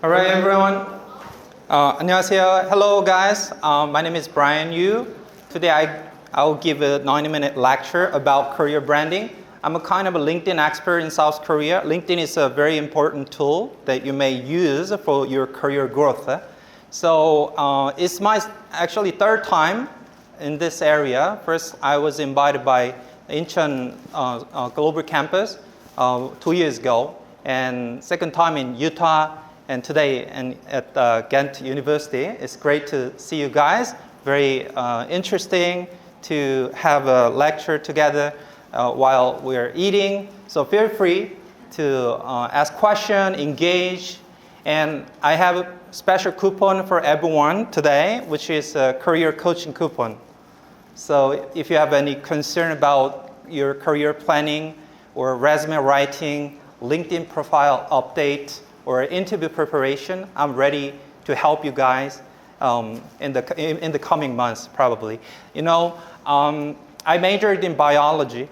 All right, everyone. 안녕하세요. Hello, guys. My name is Brian Yu. Today, I'll give a 90-minute lecture about career branding. I'm a kind of a LinkedIn expert in South Korea. LinkedIn is a very important tool that you may use for your career growth. So it's my actually third time in this area. First, I was invited by Incheon Global Campus 2 years ago, and second time in Utah, and today at Ghent University. It's great to see you guys. Very interesting to have a lecture together while we're eating. So feel free to ask questions, engage, and I have a special coupon for everyone today, which is a career coaching coupon. So if you have any concern about your career planning or resume writing, LinkedIn profile update, or interview preparation, I'm ready to help you guys in the coming months, probably. You know, I majored in biology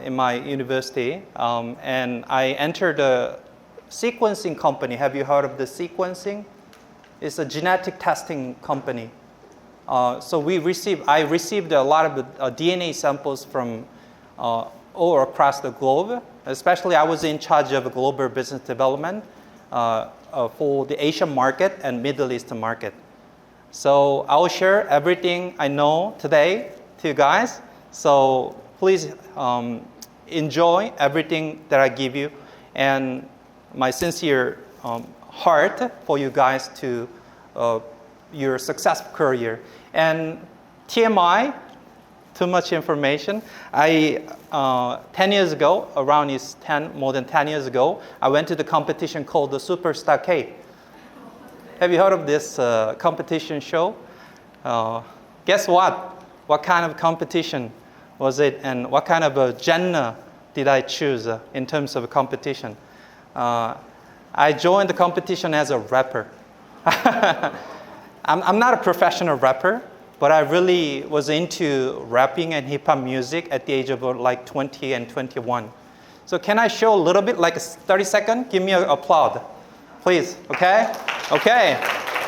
in my university, and I entered a sequencing company. Have you heard of the sequencing? It's a genetic testing company. So I received a lot of DNA samples from all across the globe. Especially, I was in charge of global business development for the Asian market and Middle East market. So I will share everything I know today to you guys. So please enjoy everything that I give you, and my sincere heart for you guys to your successful career. And TMI, too much information. 10 years ago, more than 10 years ago, I went to the competition called the Superstar K. Have you heard of this competition show? Guess what? What kind of competition was it, and what kind of a genre did I choose in terms of competition? I joined the competition as a rapper. I'm not a professional rapper, but I really was into rapping and hip-hop music at the age of like 20 and 21. So can I show a little bit, like 30 seconds? Give me an applause, please, okay? Okay,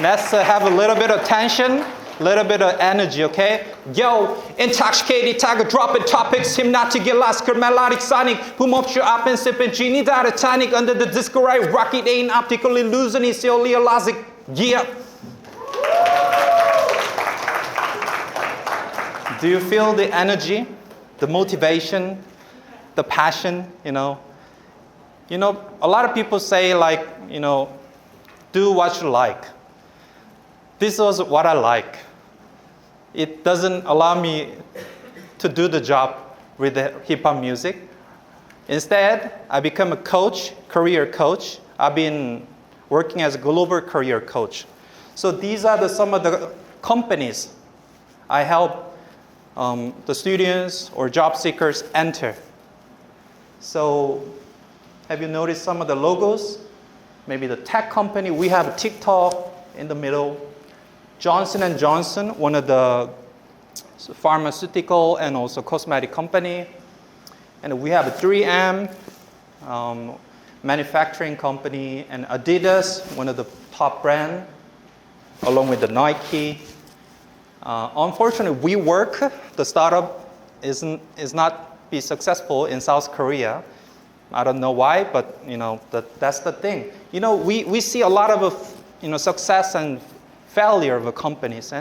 let's have a little bit of tension, a little bit of energy, okay? Yo, intoxicated tiger dropping topics, hypnotic, elastic, melodic, sonic, boom up your up and sipping genie, data tonic, under the disco right, rocket ain't optical illusion, it's only elastic, yeah. Do you feel the energy, the motivation, the passion, you know? You know, a lot of people say like, you know, do what you like. This was what I like. It doesn't allow me to do the job with the hip-hop music. Instead, I become a coach, career coach. I've been working as a global career coach. So these are some of the companies I help the students or job seekers enter. So have you noticed some of the logos? Maybe the tech company. We have TikTok in the middle. Johnson & Johnson, one of the pharmaceutical and also cosmetic company. And we have 3M, manufacturing company, and Adidas, one of the top brand, along with the Nike. Unfortunately, WeWork, the startup, is not be successful in South Korea. I don't know why, but you know that's the thing. You know, we see a lot of success and failure of companies,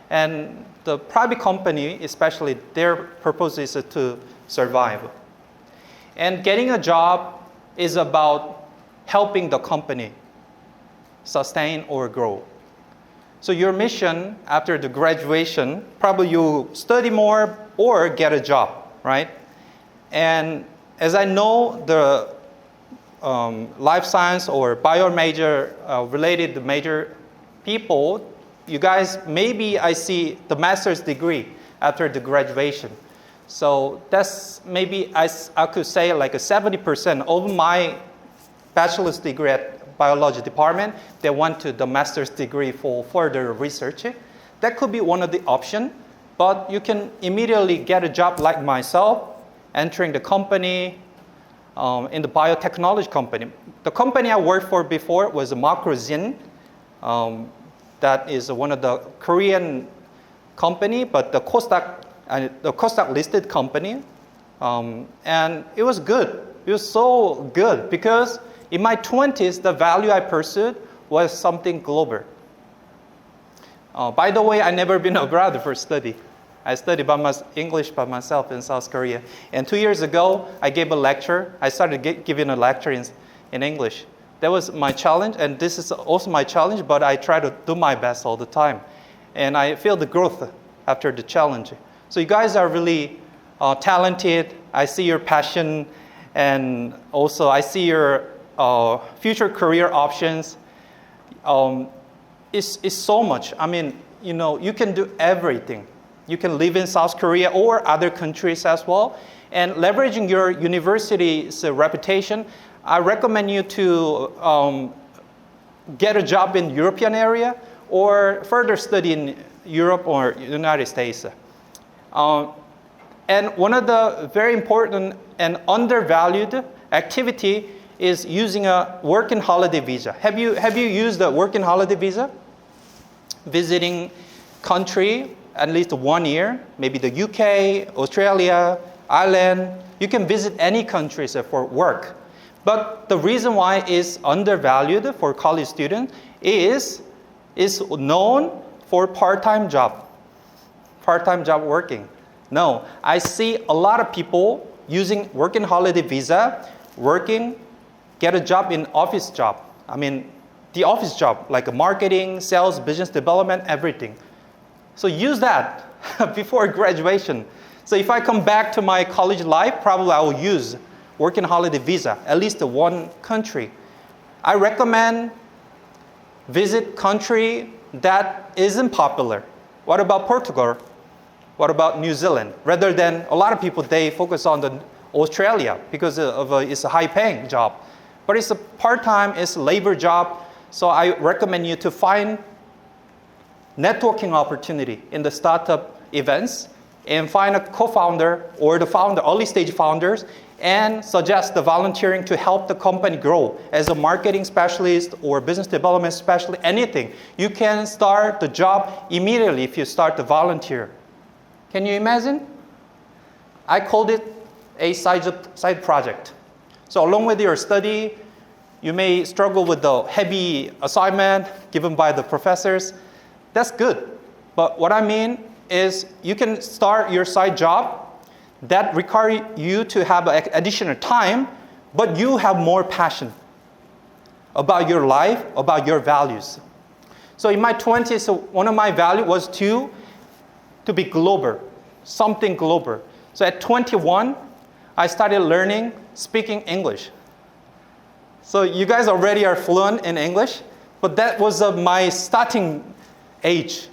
and the private company, especially, their purpose is to survive. And getting a job is about helping the company sustain or grow. So your mission after the graduation, probably you study more or get a job, right? And as I know the life science or bio major related major people, you guys, maybe I see the master's degree after the graduation. So that's maybe I could say like a 70% of my bachelor's degree at biology department, they went to the master's degree for further research. That could be one of the options, but you can immediately get a job like myself, entering the company, in the biotechnology company. The company I worked for before was Macrozin. That is one of the Korean company, but the Kosdaq listed company. And it was good. It was so good because in my 20s, the value I pursued was something global. By the way, I never been abroad for study. I studied English by myself in South Korea. And 2 years ago, I gave a lecture. I started giving a lecture in English. That was my challenge, and this is also my challenge, but I try to do my best all the time. And I feel the growth after the challenge. So you guys are really talented. I see your passion, and also I see your future career options. It's so much. I mean, you can do everything. You can live in South Korea or other countries as well. And leveraging your university's reputation, I recommend you to get a job in European area or further study in Europe or United States. And one of the very important and undervalued activity is using a working holiday visa. Have you used a working holiday visa? Visiting country at least 1 year, maybe the UK, Australia, Ireland. You can visit any countries for work. But the reason why it's undervalued for college students is known for part-time job working. No, I see a lot of people using working holiday visa, get a job in office job. I mean, the office job, like marketing, sales, business development, everything. So use that before graduation. So if I come back to my college life, probably I will use working holiday visa, at least one country. I recommend visit country that isn't popular. What about Portugal? What about New Zealand? Rather than a lot of people, they focus on the Australia because it's a high-paying job. But it's a part-time, it's a labor job. So I recommend you to find networking opportunity in the startup events and find a co-founder or the founder, early stage founders, and suggest the volunteering to help the company grow as a marketing specialist or business development specialist, anything. You can start the job immediately if you start to volunteer. Can you imagine? I called it a side project. So along with your study, you may struggle with the heavy assignment given by the professors. That's good. But what I mean is you can start your side job that require you to have additional time, but you have more passion about your life, about your values. So in my 20s, one of my values was to be global, something global. So at 21, I started learning, speaking English. So you guys already are fluent in English, but that was my starting age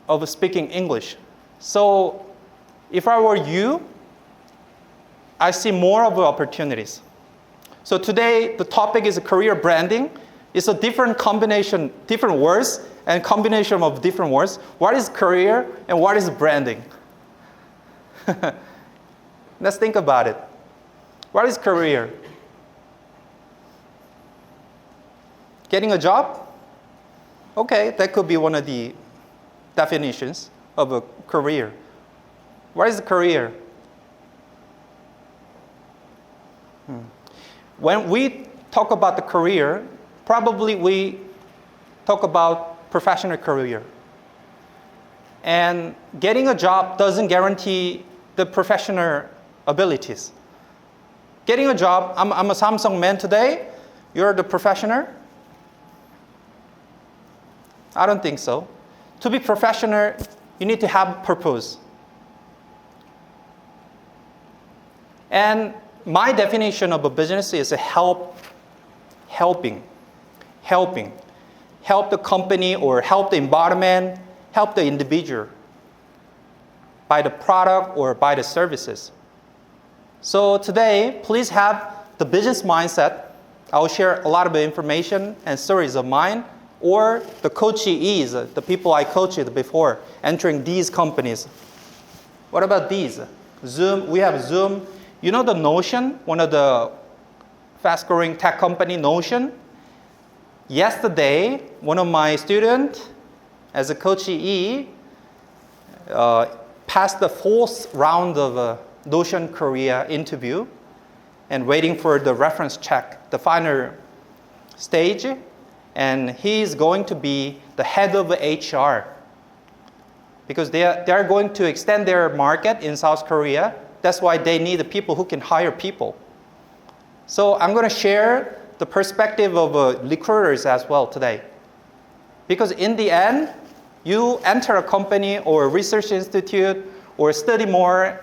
of speaking English. So if I were you, I see more of the opportunities. So today, the topic is career branding. It's a different combination, different words, and combination of different words. What is career and what is branding? Let's think about it. What is career? Getting a job? Okay, that could be one of the definitions of a career. What is a career? When we talk about the career, probably we talk about professional career. And getting a job doesn't guarantee the professional abilities. Getting a job, I'm a Samsung man today, you're the professional? I don't think so. To be professional, you need to have purpose. And my definition of a business is helping. Help the company or help the environment, help the individual by the product or by the services. So today, please have the business mindset. I will share a lot of information and stories of mine, or the coachees, the people I coached before entering these companies. What about these? Zoom, we have Zoom, You know the Notion, one of the fast-growing tech company, Notion? Yesterday, one of my students, as a coachee, passed the 4th round of a Notion Korea interview and waiting for the reference check, the final stage. And he's going to be the head of HR because they are going to extend their market in South Korea. That's why they need people who can hire people. So I'm going to share the perspective of recruiters as well today. Because in the end, you enter a company or a research institute or study more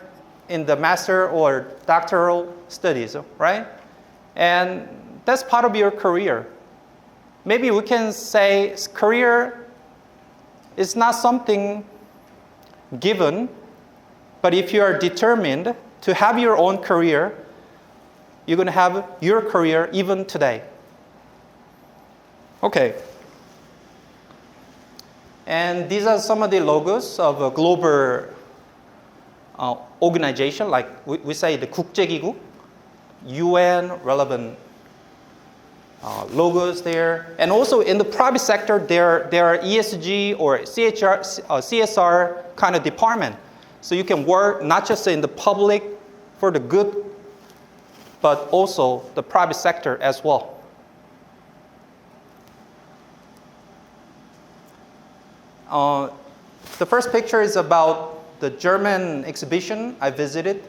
in the master or doctoral studies, right? And that's part of your career. Maybe we can say career is not something given, but if you are determined to have your own career, you're going to have your career even today. Okay. And these are some of the logos of a global organization, like we say the 국제기구, UN relevant logos there. And also in the private sector, there are ESG or CSR kind of department. So you can work not just in the public for the good, but also the private sector as well. The first picture is about the German exhibition I visited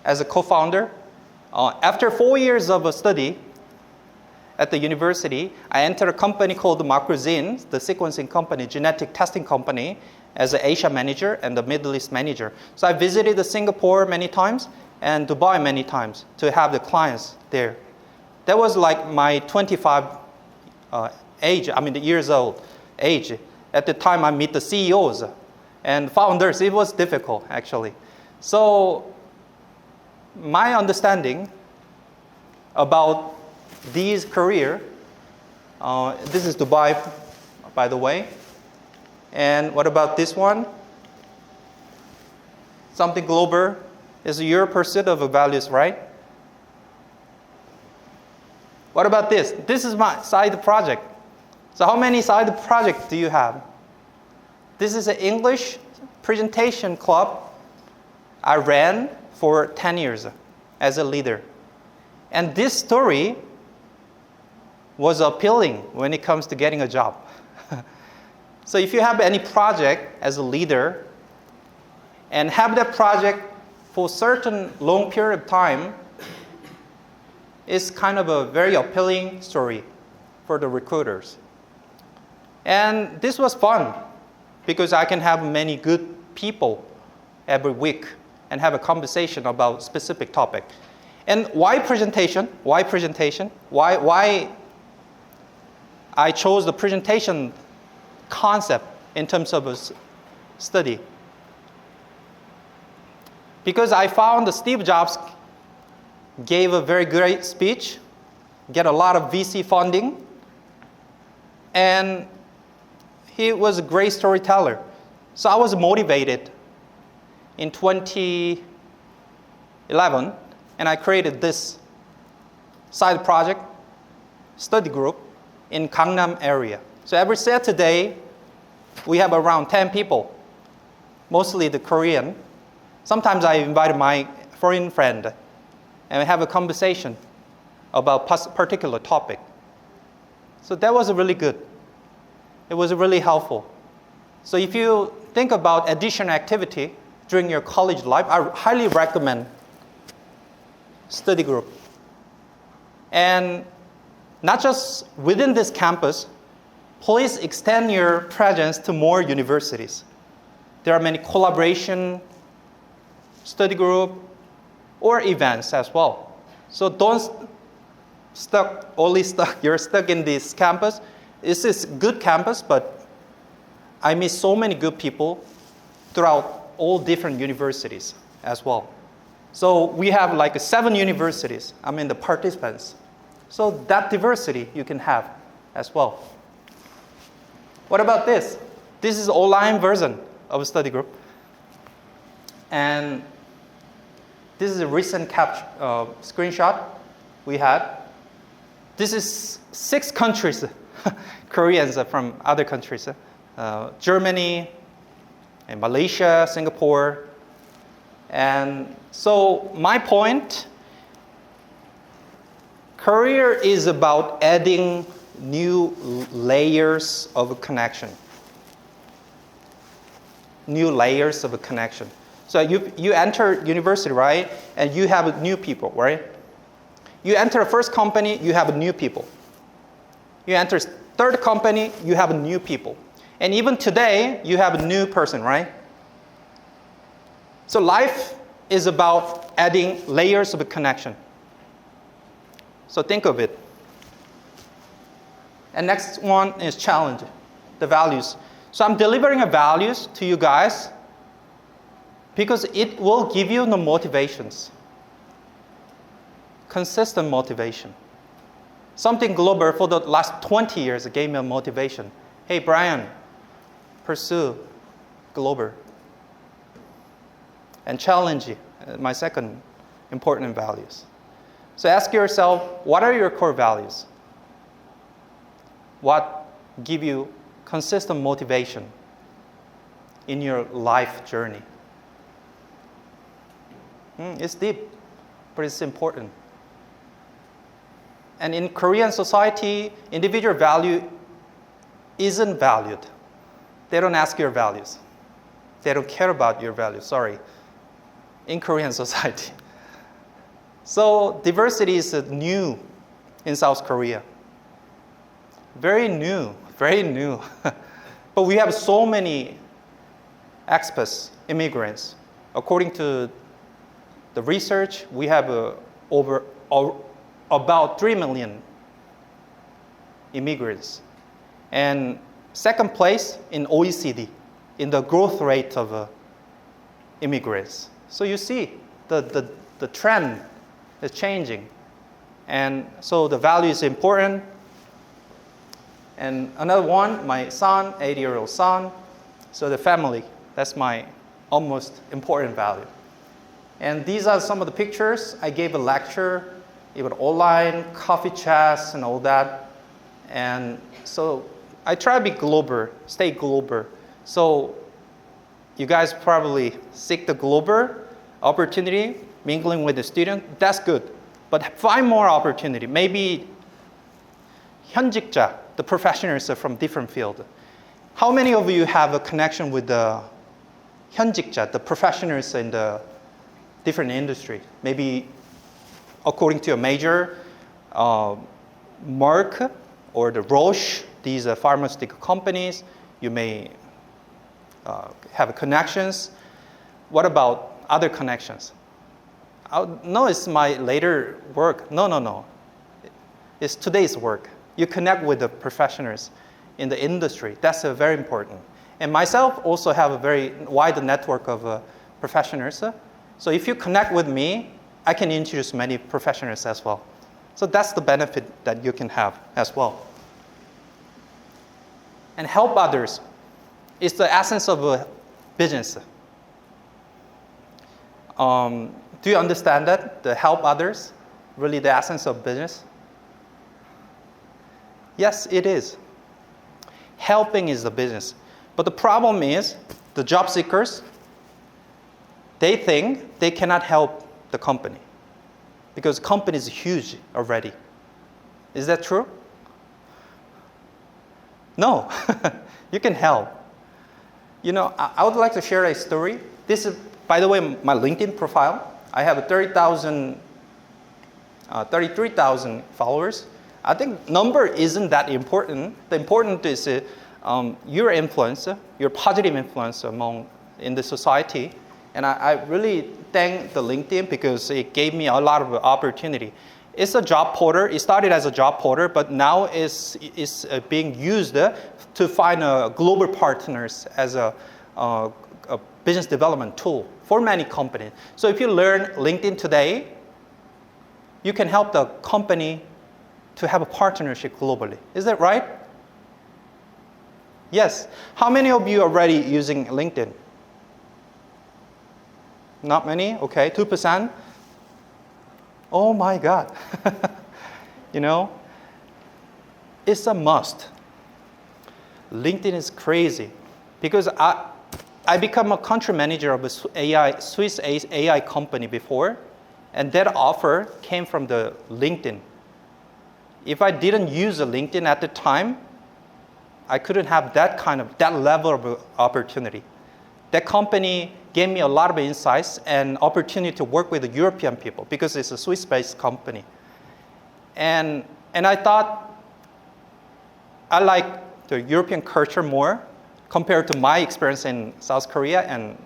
as a co-founder. After 4 years of a study at the university, I entered a company called Macrozin, the sequencing company, genetic testing company, as an Asia manager and the Middle East manager. So I visited Singapore many times and Dubai many times to have the clients there. That was like my 25 years old age. At the time I meet the CEOs and founders. It was difficult actually. So my understanding about these career, this is Dubai, by the way. And what about this one? Something global is your pursuit of values, right? What about this? This is my side project. So how many side projects do you have? This is an English presentation club I ran for 10 years as a leader. And this story was appealing when it comes to getting a job. So if you have any project as a leader and have that project for a certain long period of time, it's kind of a very appealing story for the recruiters. And this was fun because I can have many good people every week and have a conversation about specific topic. And why presentation? Why presentation? Why I chose the presentation concept in terms of a study? Because I found that Steve Jobs gave a very great speech, get a lot of VC funding, and he was a great storyteller. So I was motivated in 2011, and I created this side project, study group in Gangnam area. So every Saturday, we have around 10 people, mostly the Korean. Sometimes I invite my foreign friend, and we have a conversation about particular topic. So that was really good. It was really helpful. So if you think about additional activity during your college life, I highly recommend study group. And not just within this campus, please extend your presence to more universities. There are many collaboration, study group, or events as well. So don't you're stuck in this campus. This is a good campus, but I meet so many good people throughout all different universities as well. So we have like 7 universities, the participants. So that diversity you can have as well. What about this? This is online version of a study group. And This is a recent screenshot we had. This is 6 countries, Koreans from other countries, Germany, and Malaysia, Singapore. And so my point, career is about adding new layers of connection. New layers of connection. So you enter university, right? And you have new people, right? You enter a first company, you have new people. You enter third company, you have new people. And even today, you have a new person, right? So life is about adding layers of connection. So think of it. And next one is challenge, the values. So I'm delivering a values to you guys because it will give you the motivations. Consistent motivation. Something global for the last 20 years gave me a motivation. Hey, Brian, pursue global. And challenge, my second important values. So ask yourself, what are your core values? What give you consistent motivation in your life journey? It's deep, but it's important. And in Korean society, individual value isn't valued. They don't ask your values. They don't care about your values, sorry. In Korean society. So diversity is new in South Korea. Very new, very new. But we have so many expats, immigrants. According to the research, we have about 3 million immigrants. And second place in OECD in the growth rate of immigrants. So you see the trend is changing. And so the value is important. And another one, my son, 80-year-old son. So the family, that's my almost important value. And these are some of the pictures. I gave a lecture, even online, coffee chats and all that. And so I try to be global, stay global. So you guys probably seek the global opportunity, mingling with the student. That's good. But find more opportunity. Maybe 현직자, the professionals from different field. How many of you have a connection with the 현직자, the professionals in the different industry? Maybe according to your major, Merck or the Roche, these are pharmaceutical companies. You may have connections. What about other connections? No, it's my later work. No. It's today's work. You connect with the professionals in the industry. That's very important. And myself also have a very wide network of professionals. So if you connect with me, I can introduce many professionals as well. So that's the benefit that you can have as well. And help others is the essence of a business. Do you understand that? The help others, really the essence of business? Yes, it is. Helping is the business. But the problem is, the job seekers, they think they cannot help the company because company is huge already. Is that true? No, you can help. You know, I would like to share a story. This is, by the way, my LinkedIn profile. I have 33,000 followers. I think number isn't that important. The important is your influence, your positive influence in the society. And I really thank the LinkedIn because it gave me a lot of opportunity. It's a job portal. It started as a job portal, but now it's being used to find global partners as a business development tool for many companies. So if you learn LinkedIn today, you can help the company to have a partnership globally. Is that right? Yes. How many of you are already using LinkedIn? Not many? Okay, 2%. Oh my God. You know, it's a must. LinkedIn is crazy because I become a country manager of a Swiss AI company before, and that offer came from the LinkedIn. If I didn't use the LinkedIn at the time, I couldn't have that level of opportunity. That company gave me a lot of insights and opportunity to work with the European people because it's a Swiss-based company. And I thought I like the European culture more compared to my experience in South Korea and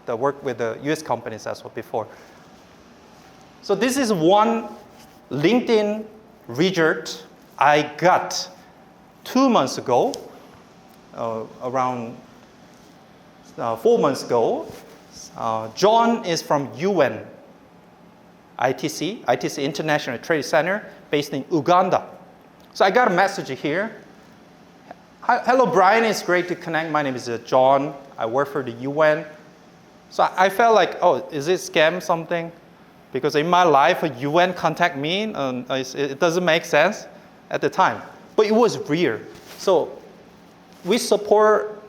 the work with the US companies as well before. So this is one LinkedIn result I got 2 months ago, around 4 months ago. John is from UN, ITC International Trade Center, based in Uganda. So I got a message here. Hello, Brian. It's great to connect. My name is John. I work for the UN. So I felt like, oh, is it scam something? Because in my life, a UN contact me. It doesn't make sense at the time. But it was real. So we support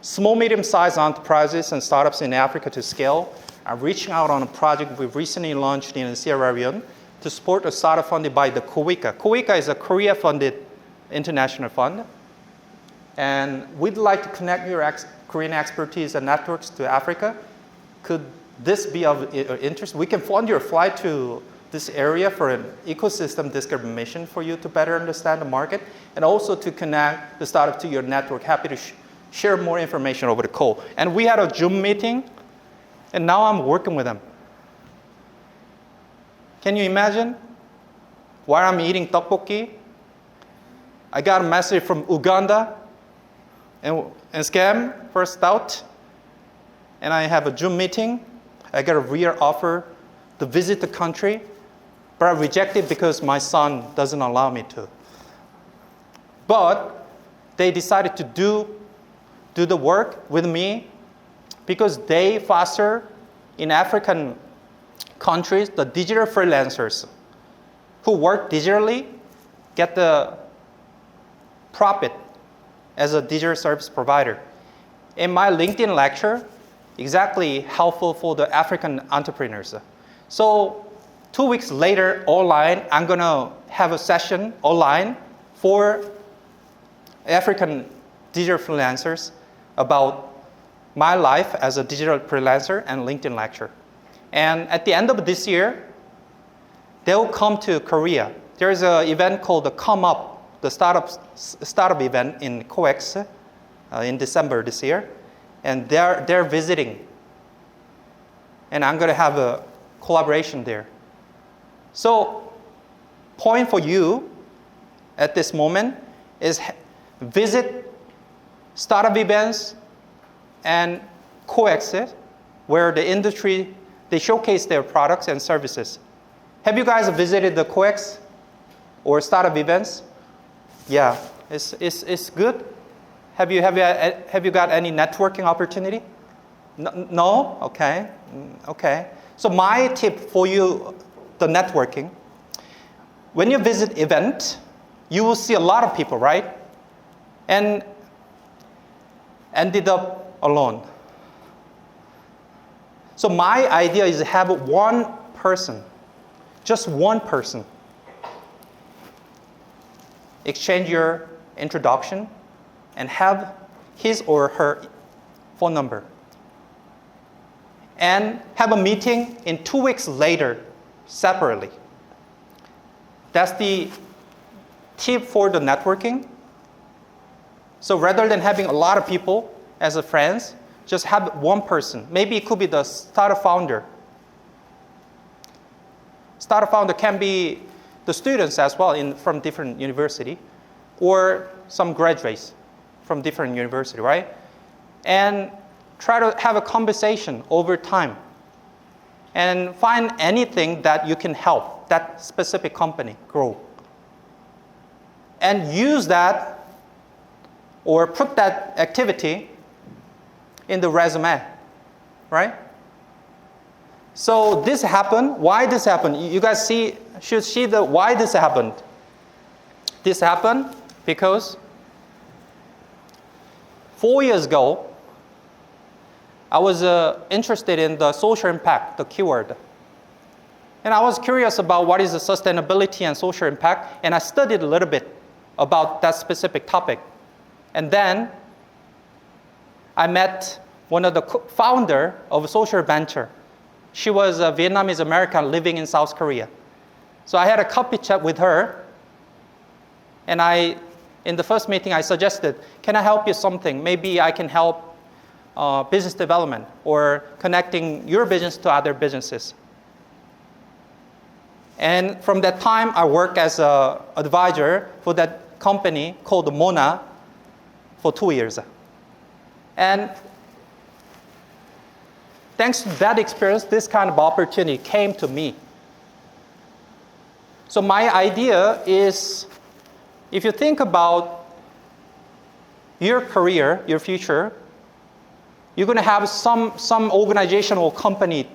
small, medium-sized enterprises and startups in Africa to scale. I'm reaching out on a project we recently launched in Sierra Leone to support a startup funded by the KOICA. KOICA is a Korea-funded international fund. And we'd like to connect your Korean expertise and networks to Africa. Could this be of interest? We can fund your flight to this area for an ecosystem discrimination for you to better understand the market and also to connect the startup to your network. Happy to share more information over the call. And we had a Zoom meeting, and now I'm working with them. Can you imagine? While I'm eating tteokbokki, I got a message from Uganda, and scam first out, and I have a Zoom meeting. I got a real offer to visit the country, but I rejected because my son doesn't allow me to. But they decided to do the work with me because they foster in African countries the digital freelancers who work digitally get the profit as a digital service provider. In my LinkedIn lecture, exactly helpful for the African entrepreneurs. So 2 weeks later, online, I'm going to have a session online for African digital freelancers about my life as a digital freelancer and LinkedIn lecture. And at the end of this year, they'll come to Korea. There's an event called the Come Up, the startup event in COEX in December this year. And they're visiting. And I'm going to have a collaboration there. So, point for you at this moment is visit startup events and COEX where the industry, they showcase their products and services. Have you guys visited the COEX or startup events? Yeah, it's good. Have you got any networking opportunity? No? Okay. Okay. So my tip for you, the networking, when you visit event, you will see a lot of people, right? And ended up alone. So my idea is to have one person, just one person, exchange your introduction and have his or her phone number. And have a meeting in 2 weeks later, separately. That's the tip for the networking. So rather than having a lot of people as a friends, just have one person. Maybe it could be the startup founder. Startup founder can be the students as well from different university, or some graduates from different university, right? And try to have a conversation over time and find anything that you can help that specific company grow. And use that or put that activity in the resume, right? So this happened. Why this happened? You guys should see the why this happened. This happened because 4 years ago, I was interested in the social impact, the keyword. And I was curious about what is the sustainability and social impact, and I studied a little bit about that specific topic. And then I met one of the founder of a social venture. She was a Vietnamese American living in South Korea. So I had a coffee chat with her, and in the first meeting, I suggested, can I help you something? Maybe I can help business development or connecting your business to other businesses. And from that time, I worked as an advisor for that company called Mona for 2 years. And thanks to that experience, this kind of opportunity came to me. So my idea is, if you think about your career, your future, you're going to have some organization or company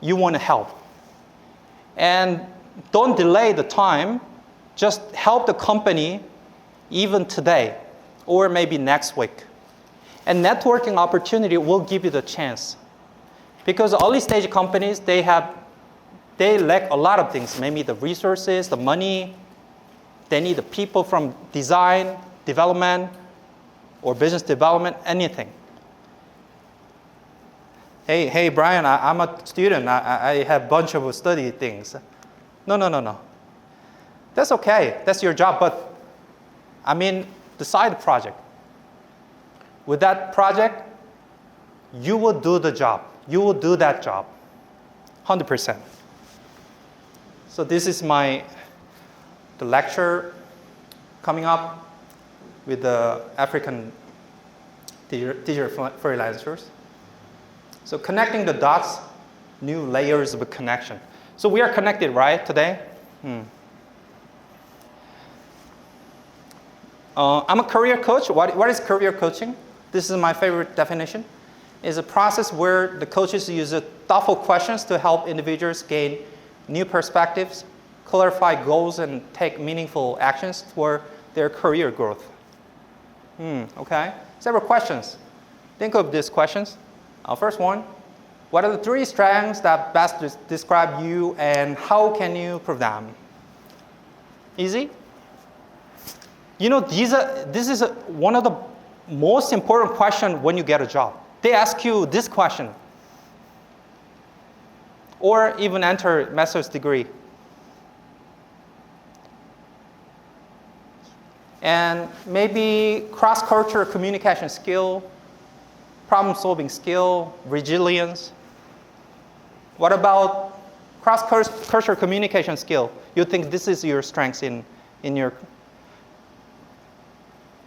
you want to help. And don't delay the time. Just help the company even today or maybe next week. And networking opportunity will give you the chance. Because early stage companies, they lack a lot of things. Maybe the resources, the money. They need the people from design, development, or business development, anything. Hey, Brian, I'm a student. I have a bunch of study things. No. That's okay. That's your job. But I mean, the side project. With that project, you will do the job. You will do that job, 100%. So this is the lecture coming up with the African digital freelancers. So connecting the dots, new layers of connection. So we are connected, right, today? I'm a career coach. What is career coaching? This is my favorite definition. It's a process where the coaches use thoughtful questions to help individuals gain new perspectives, clarify goals, and take meaningful actions for their career growth. Okay. Several questions. Think of these questions. First one, what are the 3 strengths that best describe you and how can you prove them? Easy? You know, this is one of the most important questions when you get a job. They ask you this question. Or even enter master's degree. And maybe cross-cultural communication skill, problem-solving skill, resilience. What about cross-cultural communication skill? You think this is your strengths in your...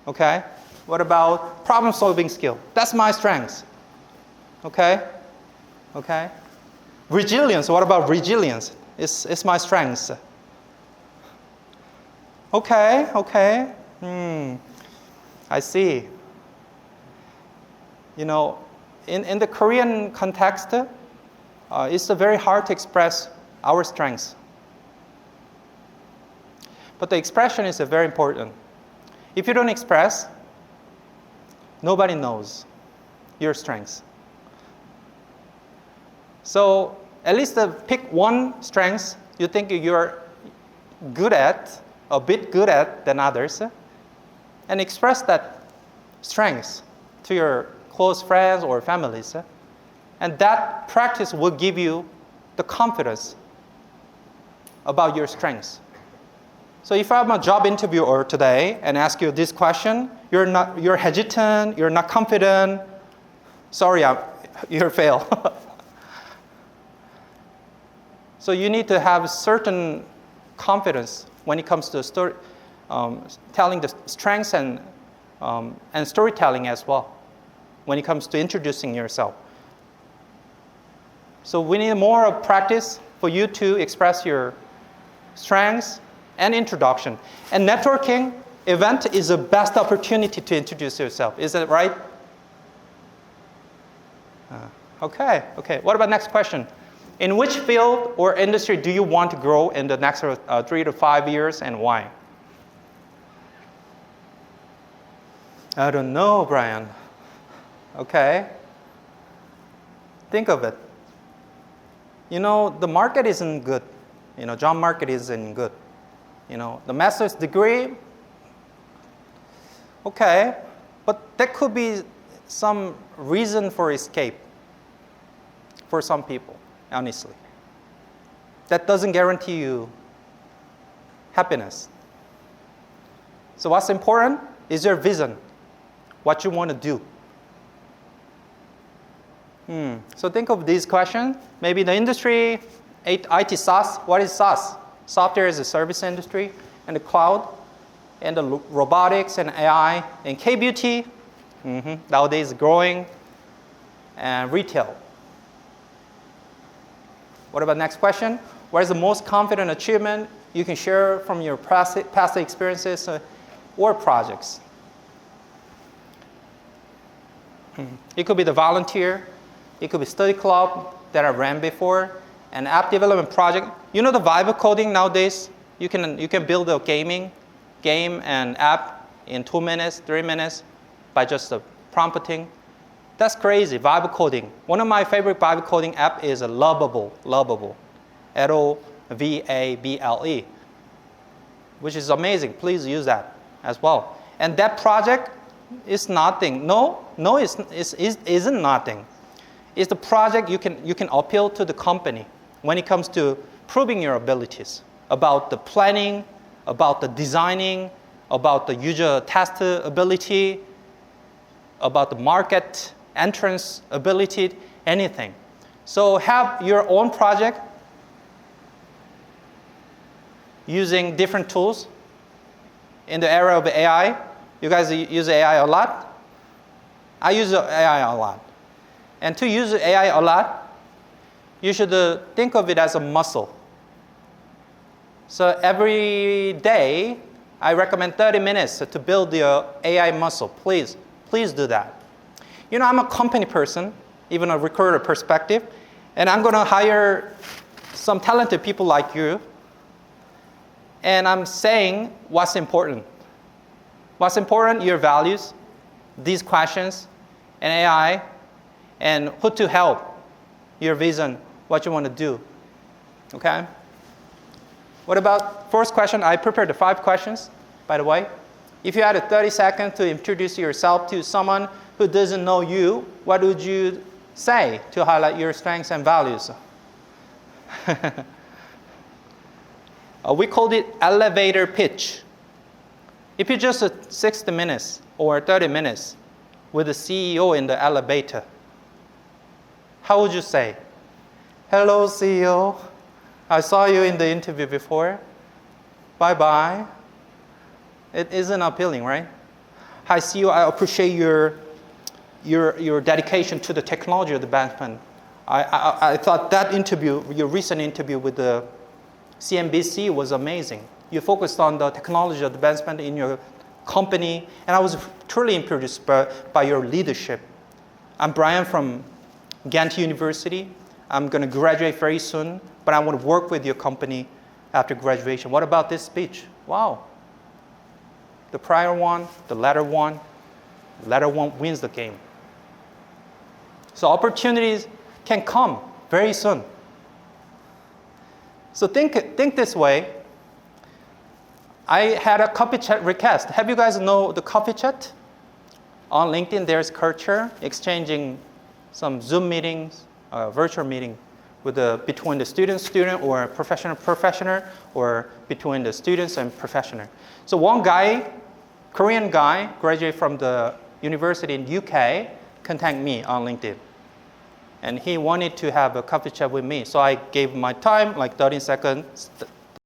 Okay? What about problem-solving skill? That's my strengths. Okay? Okay? Resilience, what about resilience? It's my strengths. Okay. I see. You know, in the Korean context, it's very hard to express our strengths. But the expression is very important. If you don't express, nobody knows your strengths. So at least pick one strength you think you're good at, a bit good at than others, and express that strength to your close friends or families. And that practice will give you the confidence about your strengths. So if I'm a job interviewer today and ask you this question, you're hesitant, you're not confident, sorry, you're fail. So you need to have certain confidence when it comes to story, telling the strengths and storytelling as well, when it comes to introducing yourself. So we need more practice for you to express your strengths and introduction. And networking event is the best opportunity to introduce yourself. Is that right? Okay. What about next question? In which field or industry do you want to grow in the next 3 to 5 years and why? I don't know, Brian. Okay. Think of it. The market isn't good. Job market isn't good. The master's degree, okay, but that could be some reason for escape for some people, honestly. That doesn't guarantee you happiness. So what's important is your vision, what you want to do. So think of these questions. Maybe the industry, IT SaaS. What is SaaS? Software as a service industry, and the cloud, and the robotics and AI, and K-beauty, nowadays growing, and retail. What about next question? What is the most confident achievement you can share from your past experiences or projects? It could be the volunteer. It could be study club that I ran before, an app development project. The vibe coding nowadays? You can build a game and app in 2 minutes, 3 minutes by just prompting. That's crazy, vibe coding. One of my favorite vibe coding app is Lovable, Lovable, which is amazing. Please use that as well. And that project is nothing. No, it isn't nothing. It's the project you can appeal to the company when it comes to proving your abilities about the planning, about the designing, about the user test ability, about the market entrance ability, anything. So have your own project using different tools. In the era of AI, you guys use AI a lot? I use AI a lot. And to use AI a lot, you should think of it as a muscle. So every day, I recommend 30 minutes to build the AI muscle. Please do that. I'm a company person, even a recruiter perspective, and I'm going to hire some talented people like you. And I'm saying what's important. What's important? Your values, these questions, and AI, and who to help, your vision, what you want to do. Okay? What about first question? I prepared the 5 questions, by the way. If you had 30 seconds to introduce yourself to someone who doesn't know you, what would you say to highlight your strengths and values? We called it elevator pitch. If you just 60 minutes or 30 minutes with the CEO in the elevator, how would you say? Hello, CEO. I saw you in the interview before. Bye-bye. It isn't appealing, right? Hi, CEO. I appreciate your dedication to the technology advancement. I thought that interview, your recent interview with the CNBC was amazing. You focused on the technology advancement in your company, and I was truly impressed by your leadership. I'm Brian from Ghent University. I'm going to graduate very soon, but I want to work with your company after graduation. What about this speech? Wow. The prior one, the latter one wins the game. So opportunities can come very soon. So think this way. I had a coffee chat request. Have you guys know the coffee chat? On LinkedIn, there's culture, exchanging some Zoom meetings, virtual meeting between the student or professional, or between the students and professional. So one guy, Korean guy, graduated from the university in UK, contacted me on LinkedIn. And he wanted to have a coffee chat with me. So I gave my time, like 30 seconds,